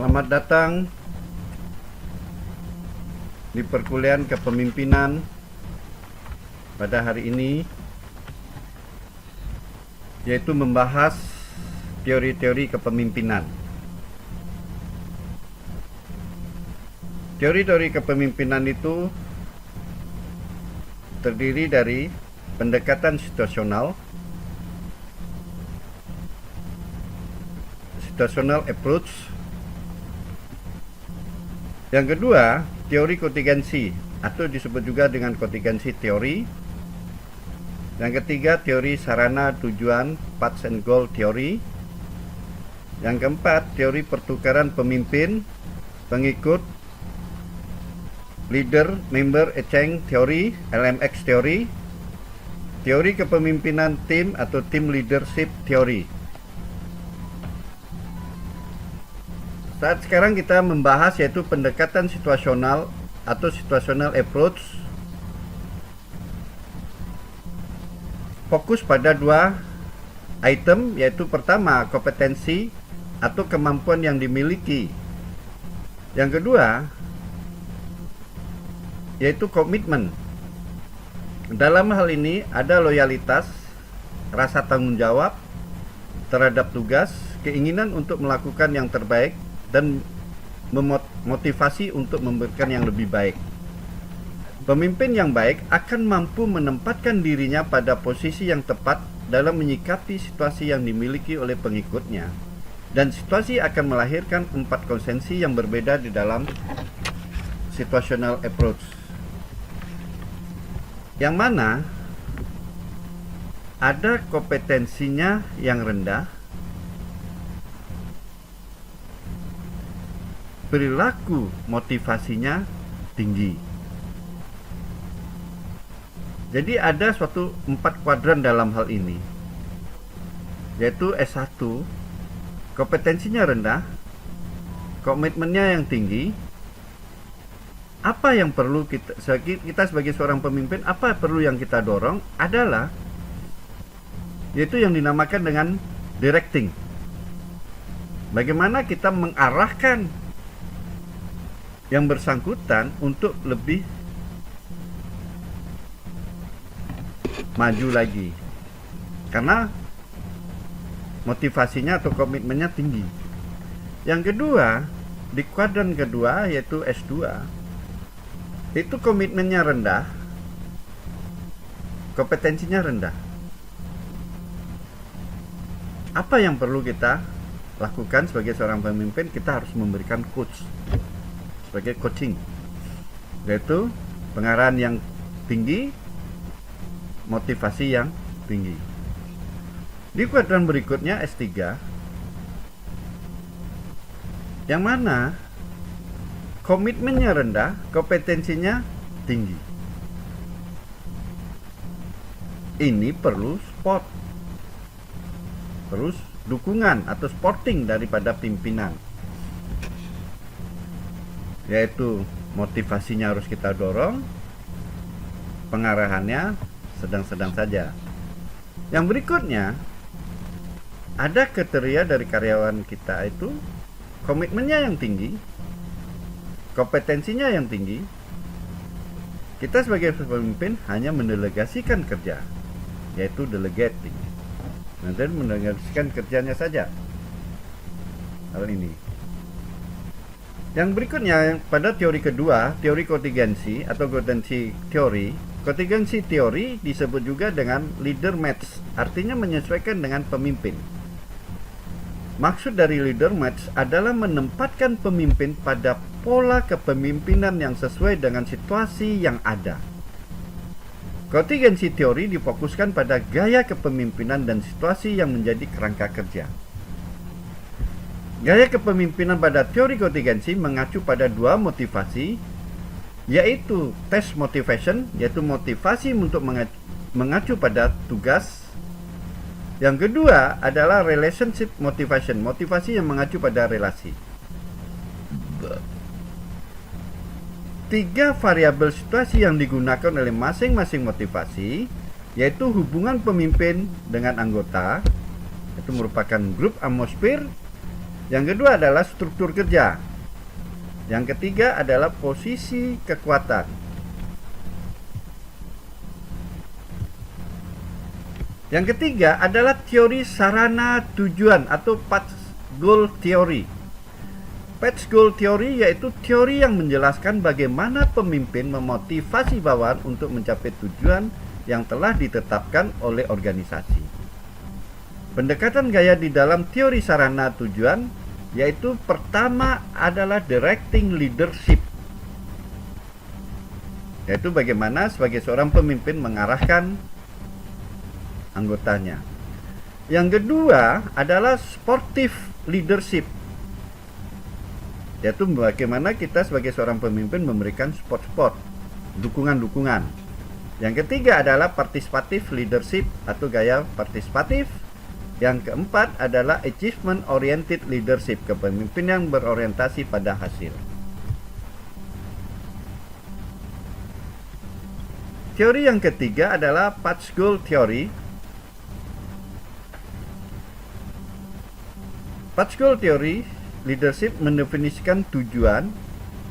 Selamat datang di perkuliahan kepemimpinan pada hari ini, yaitu membahas teori-teori kepemimpinan. Teori-teori kepemimpinan itu terdiri dari pendekatan situasional approach. Yang kedua, teori kontingensi atau disebut juga dengan kontingensi teori. Yang ketiga, teori sarana tujuan paths and goal teori. Yang keempat, teori pertukaran pemimpin, pengikut, leader, member, exchange teori, LMX teori. Teori kepemimpinan tim atau team leadership teori. Saat sekarang kita membahas yaitu pendekatan situasional atau situational approach. Fokus pada dua item, yaitu pertama kompetensi atau kemampuan yang dimiliki. Yang kedua yaitu komitmen. Dalam hal ini ada loyalitas, rasa tanggung jawab terhadap tugas, keinginan untuk melakukan yang terbaik, dan memotivasi untuk memberikan yang lebih baik. Pemimpin yang baik akan mampu menempatkan dirinya pada posisi yang tepat dalam menyikapi situasi yang dimiliki oleh pengikutnya, dan situasi akan melahirkan 4 konsensi yang berbeda di dalam situational approach, yang mana ada kompetensinya yang rendah, perilaku motivasinya tinggi. Jadi ada suatu 4 kuadran dalam hal ini, yaitu S1 kompetensinya rendah, komitmennya yang tinggi. Apa yang perlu kita sebagai seorang pemimpin, apa perlu yang kita dorong adalah yaitu yang dinamakan dengan directing. Bagaimana kita mengarahkan yang bersangkutan untuk lebih maju lagi, karena motivasinya atau komitmennya tinggi. Yang kedua, di kuadran kedua yaitu S2, itu komitmennya rendah, kompetensinya rendah. Apa yang perlu kita lakukan sebagai seorang pemimpin? Kita harus memberikan coach, sebagai coaching, yaitu pengarahan yang tinggi, motivasi yang tinggi. Di kuadran berikutnya S3, yang mana komitmennya rendah, kompetensinya tinggi. Ini perlu support, terus dukungan atau supporting daripada pimpinan, yaitu motivasinya harus kita dorong, pengarahannya sedang-sedang saja. Yang berikutnya, ada kriteria dari karyawan kita itu komitmennya yang tinggi, kompetensinya yang tinggi. Kita sebagai pemimpin hanya mendelegasikan kerja, yaitu delegating, nanti mendelegasikan kerjanya saja. Hal ini. Yang berikutnya, pada teori kedua, teori kontingensi atau kontingensi teori. Kontingensi teori disebut juga dengan leader match, artinya menyesuaikan dengan pemimpin. Maksud dari leader match adalah menempatkan pemimpin pada pola kepemimpinan yang sesuai dengan situasi yang ada. Kontingensi teori difokuskan pada gaya kepemimpinan dan situasi yang menjadi kerangka kerja. Gaya kepemimpinan pada teori kontingensi mengacu pada 2 motivasi, yaitu test motivation, yaitu motivasi untuk mengacu pada tugas. Yang kedua adalah relationship motivation, motivasi yang mengacu pada relasi. 3 variabel situasi yang digunakan oleh masing-masing motivasi, yaitu hubungan pemimpin dengan anggota, itu merupakan group atmosphere, Yang kedua adalah struktur kerja. Yang ketiga adalah posisi kekuatan. Yang ketiga adalah teori sarana tujuan atau path goal theory. Path goal theory yaitu teori yang menjelaskan bagaimana pemimpin memotivasi bawahan untuk mencapai tujuan yang telah ditetapkan oleh organisasi. Pendekatan gaya di dalam teori sarana tujuan yaitu pertama adalah directing leadership, yaitu bagaimana sebagai seorang pemimpin mengarahkan anggotanya. Yang kedua adalah sportive leadership, yaitu bagaimana kita sebagai seorang pemimpin memberikan support, dukungan-dukungan. Yang ketiga adalah participative leadership atau gaya partisipatif. Yang keempat adalah achievement oriented leadership, kepemimpinan yang berorientasi pada hasil. Teori yang ketiga adalah path goal theory. Path goal theory leadership mendefinisikan tujuan,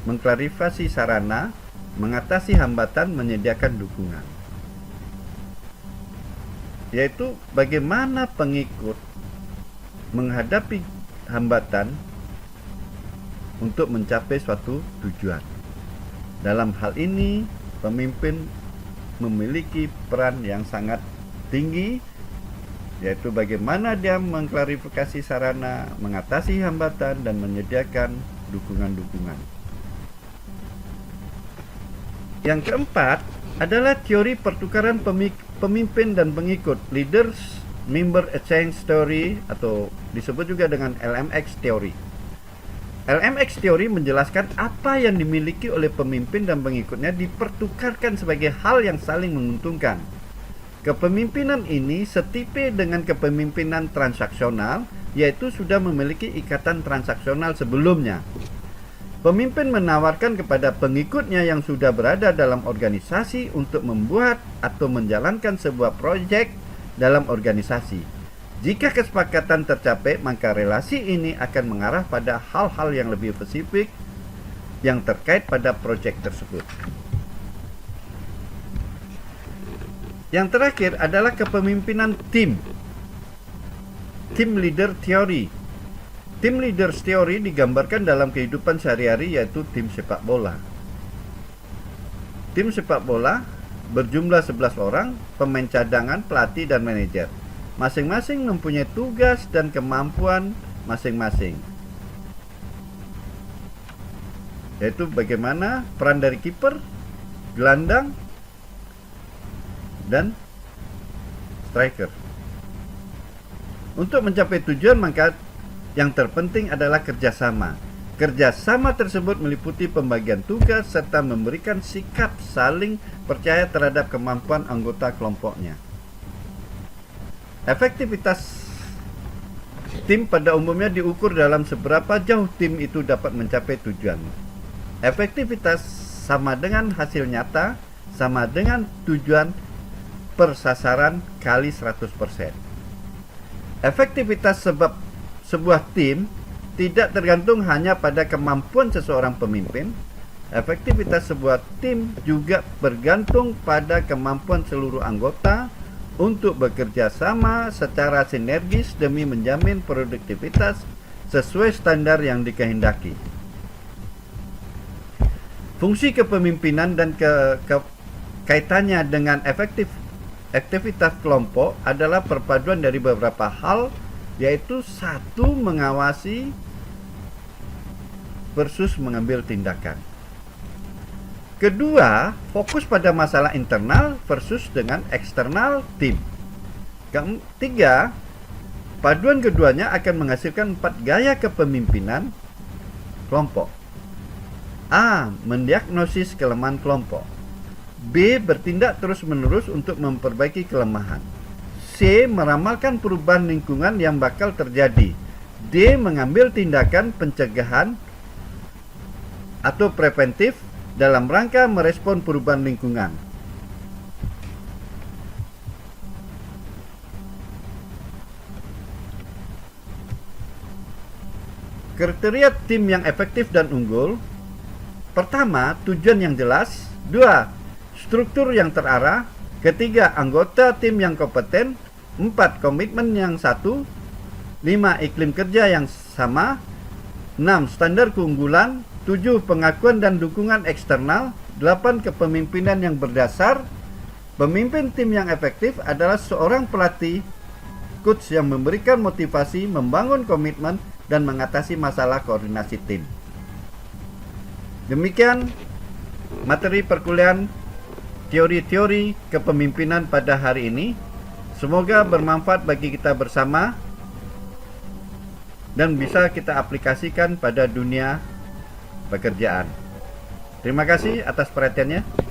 mengklarifikasi sarana, mengatasi hambatan, menyediakan dukungan. Yaitu bagaimana pengikut menghadapi hambatan untuk mencapai suatu tujuan. Dalam hal ini, pemimpin memiliki peran yang sangat tinggi, yaitu bagaimana dia mengklarifikasi sarana, mengatasi hambatan, dan menyediakan dukungan-dukungan. Yang keempat adalah teori pertukaran pemimpin dan pengikut, Leaders Member Exchange Theory, atau disebut juga dengan LMX Theory. LMX Theory menjelaskan apa yang dimiliki oleh pemimpin dan pengikutnya dipertukarkan sebagai hal yang saling menguntungkan. Kepemimpinan ini setipe dengan kepemimpinan transaksional, yaitu sudah memiliki ikatan transaksional sebelumnya. Pemimpin menawarkan kepada pengikutnya yang sudah berada dalam organisasi untuk membuat atau menjalankan sebuah proyek dalam organisasi. Jika kesepakatan tercapai, maka relasi ini akan mengarah pada hal-hal yang lebih spesifik yang terkait pada proyek tersebut. Yang terakhir adalah kepemimpinan tim. Team leader theory. Team leaders theory digambarkan dalam kehidupan sehari-hari, yaitu tim sepak bola. Tim sepak bola berjumlah 11 orang, pemain cadangan, pelatih, dan manajer. Masing-masing mempunyai tugas dan kemampuan masing-masing. Yaitu bagaimana peran dari kiper, gelandang, dan striker. Untuk mencapai tujuan, maka yang terpenting adalah kerjasama. Kerjasama tersebut meliputi pembagian tugas serta memberikan sikap saling percaya terhadap kemampuan anggota kelompoknya. Efektivitas tim pada umumnya diukur dalam seberapa jauh tim itu dapat mencapai tujuan. Efektivitas sama dengan hasil nyata sama dengan tujuan per sasaran kali 100%. Efektivitas sebuah tim tidak tergantung hanya pada kemampuan seseorang pemimpin. Efektivitas sebuah tim juga bergantung pada kemampuan seluruh anggota untuk bekerja sama secara sinergis demi menjamin produktivitas sesuai standar yang dikehendaki. Fungsi kepemimpinan dan kaitannya dengan aktivitas kelompok adalah perpaduan dari beberapa hal, yaitu satu, mengawasi versus mengambil tindakan. Kedua, fokus pada masalah internal versus dengan eksternal tim. Ketiga, paduan keduanya akan menghasilkan 4 gaya kepemimpinan kelompok. A. Mendiagnosis kelemahan kelompok. B. Bertindak terus-menerus untuk memperbaiki kelemahan. C. Meramalkan perubahan lingkungan yang bakal terjadi. D. Mengambil tindakan pencegahan atau preventif dalam rangka merespon perubahan lingkungan. Kriteria tim yang efektif dan unggul. Pertama, tujuan yang jelas. 2, struktur yang terarah. Ketiga, anggota tim yang kompeten. 4, komitmen yang satu. 5, iklim kerja yang sama. 6, standar keunggulan. 7, pengakuan dan dukungan eksternal. 8, kepemimpinan yang berdasar. Pemimpin tim yang efektif adalah seorang pelatih, coach yang memberikan motivasi, membangun komitmen, dan mengatasi masalah koordinasi tim. Demikian materi perkuliahan teori-teori kepemimpinan pada hari ini. Semoga bermanfaat bagi kita bersama dan bisa kita aplikasikan pada dunia pekerjaan. Terima kasih atas perhatiannya.